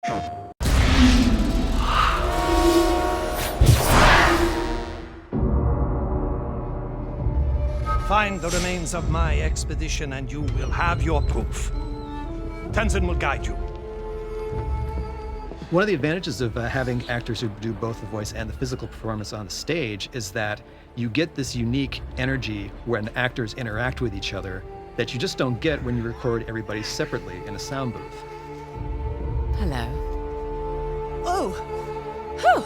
Find the remains of my expedition and you will have your proof. Tenzin will guide you. One of the advantages of having actors who do both the voice and the physical performance on the stage is that you get this unique energy when actors interact with each other that you just don't get when you record everybody separately in a sound booth. Hello. Oh! Whew!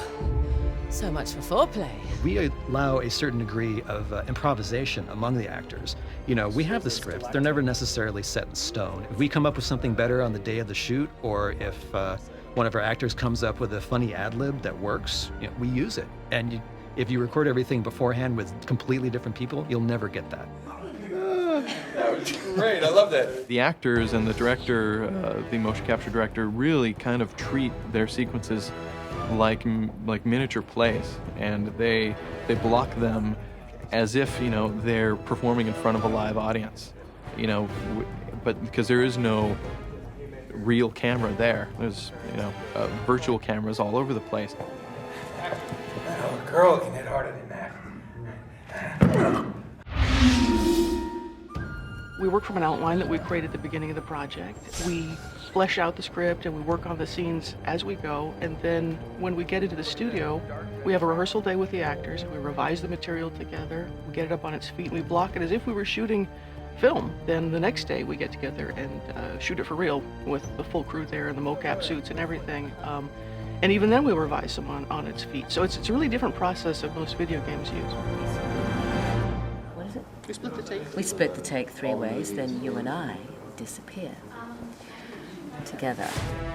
So much for foreplay. We allow a certain degree of improvisation among the actors. You know, we have the scripts. They're never necessarily set in stone. If we come up with something better on the day of the shoot, or if one of our actors comes up with a funny ad-lib that works, you know, we use it. And if you record everything beforehand with completely different people, you'll never get that. That was great. I love that. The actors and the director, the motion capture director, really kind of treat their sequences like miniature plays, and they block them as if, you know, they're performing in front of a live audience, you know, but because there is no real camera there. There's, you know, virtual cameras all over the place. Oh, a girl can hit harder than that. We work from an outline that we created at the beginning of the project. We flesh out the script and we work on the scenes as we go, and then when we get into the studio, we have a rehearsal day with the actors, and we revise the material together, we get it up on its feet, and we block it as if we were shooting film. Then the next day we get together and shoot it for real with the full crew there and the mocap suits and everything. And even then we revise them on its feet. So it's a really different process that most video games use. What is it? We split the take. We split the take 3 ways, then you and I disappear. Together.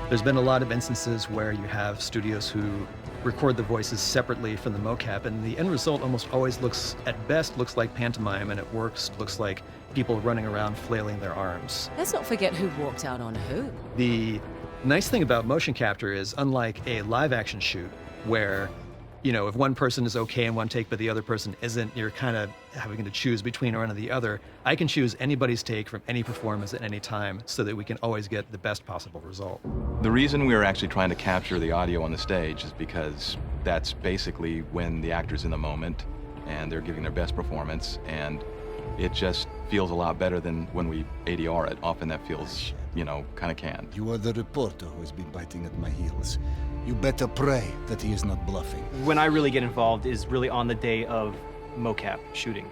There's been a lot of instances where you have studios who record the voices separately from the mocap, and the end result almost always looks, at best, looks like pantomime, and at worst, looks like people running around flailing their arms. Let's not forget who walked out on who. The nice thing about motion capture is, unlike a live action shoot, where, you know, if one person is okay in one take but the other person isn't, you're kind of having to choose between one or the other. I can choose anybody's take from any performance at any time so that we can always get the best possible result. The reason we were actually trying to capture the audio on the stage is because that's basically when the actor's in the moment and they're giving their best performance, and it just feels a lot better than when we ADR it. Often that feels, you know, kind of canned. You are the reporter who has been biting at my heels. You better pray that he is not bluffing. When I really get involved is really on the day of mocap shooting.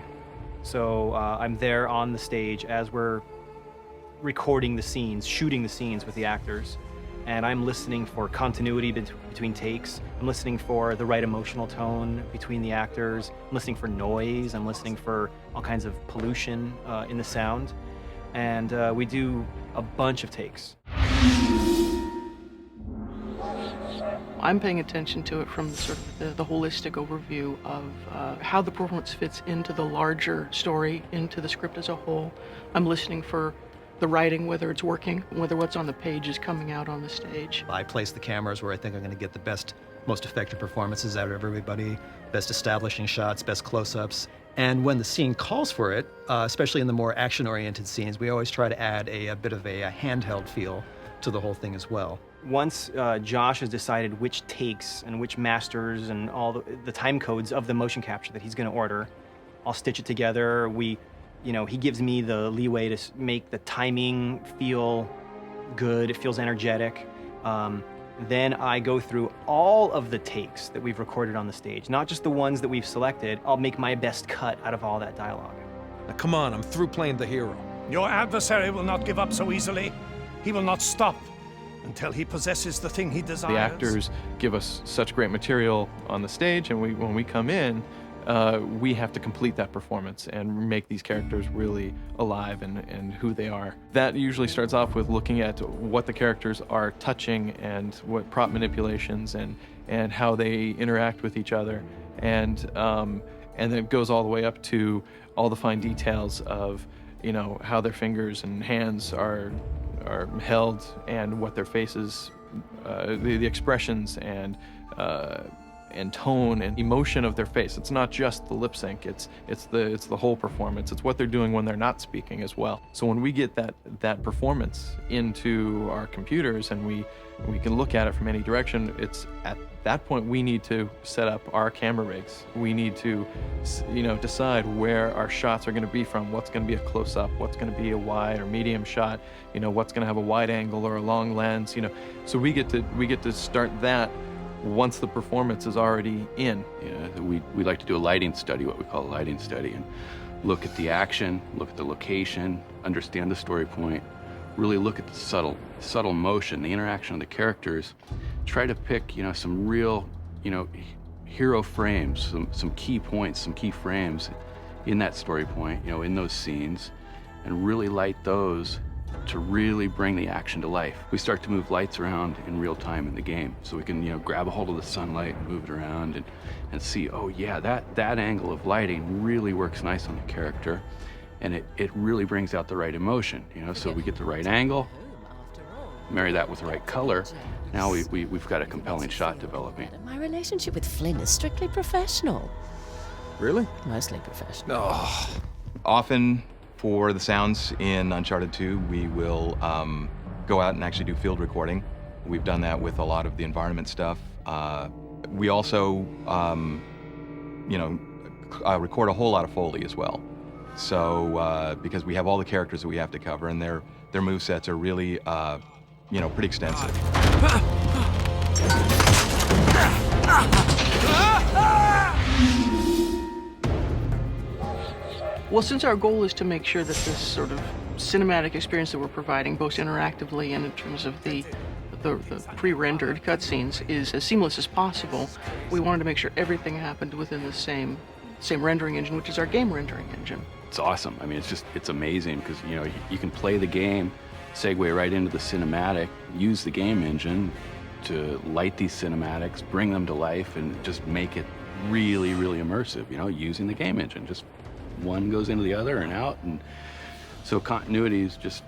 So I'm there on the stage as we're recording the scenes, shooting the scenes with the actors, and I'm listening for continuity between takes. I'm listening for the right emotional tone between the actors. I'm listening for noise. I'm listening for all kinds of pollution in the sound. And we do a bunch of takes. I'm paying attention to it from sort of the holistic overview of how the performance fits into the larger story, into the script as a whole. I'm listening for the writing, whether it's working, whether what's on the page is coming out on the stage. I place the cameras where I think I'm going to get the best, most effective performances out of everybody, best establishing shots, best close-ups. And when the scene calls for it, especially in the more action-oriented scenes, we always try to add a bit of a handheld feel to the whole thing as well. Once Josh has decided which takes and which masters and all the time codes of the motion capture that he's going to order, I'll stitch it together. He gives me the leeway to make the timing feel good. It feels energetic. Then I go through all of the takes that we've recorded on the stage, not just the ones that we've selected. I'll make my best cut out of all that dialogue. Now, come on, I'm through playing the hero. Your adversary will not give up so easily. He will not stop until he possesses the thing he desires. The actors give us such great material on the stage, and when we come in, we have to complete that performance and make these characters really alive and who they are. That usually starts off with looking at what the characters are touching and what prop manipulations and how they interact with each other. And then it goes all the way up to all the fine details of, you know, how their fingers and hands are held and what their faces, the expressions and and tone and emotion of their face. It's not just the lip sync, it's the whole performance. It's what they're doing when they're not speaking as well. So when we get that performance into our computers and we can look at it from any direction, it's at that point we need to set up our camera rigs. We need to, decide where our shots are going to be from, what's going to be a close-up, what's going to be a wide or medium shot, what's going to have a wide angle or a long lens, So we get to start that once the performance is already in. We like to do a lighting study, what we call a lighting study, and look at the action, look at the location, understand the story point, really look at the subtle motion, the interaction of the characters, try to pick, some real, hero frames, some key points, some key frames in that story point, in those scenes, and really light those to really bring the action to life. We start to move lights around in real time in the game, so we can, grab a hold of the sunlight and move it around and see, oh yeah, that angle of lighting really works nice on the character, and it really brings out the right emotion, so we get the right angle, marry that with the right color. Now we've got a compelling shot developing. My relationship with Flynn is strictly professional. Really? Mostly professional. Often for the sounds in Uncharted 2, we will go out and actually do field recording. We've done that with a lot of the environment stuff. We also, record a whole lot of Foley as well. So, because we have all the characters that we have to cover, and their movesets are really, pretty extensive. Well, since our goal is to make sure that this sort of cinematic experience that we're providing, both interactively and in terms of the pre-rendered cutscenes, is as seamless as possible, we wanted to make sure everything happened within the same rendering engine, which is our game rendering engine. It's awesome. I mean, it's amazing because, you can play the game, segue right into the cinematic, use the game engine to light these cinematics, bring them to life, and just make it really, really immersive, using the game engine. Just one goes into the other and out, and so continuity is just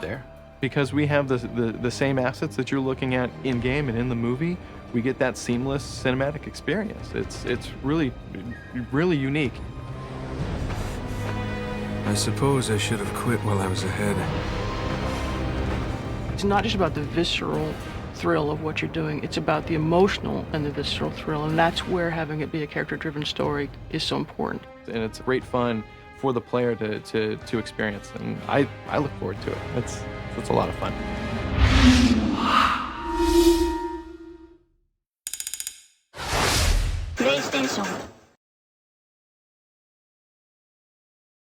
there. Because we have the same assets that you're looking at in game and in the movie, we get that seamless cinematic experience. It's really, really unique. I suppose I should have quit while I was ahead. It's not just about the visceral thrill of what you're doing, it's about the emotional and the visceral thrill, and that's where having it be a character-driven story is so important. And it's great fun for the player to experience, and I look forward to it. It's a lot of fun.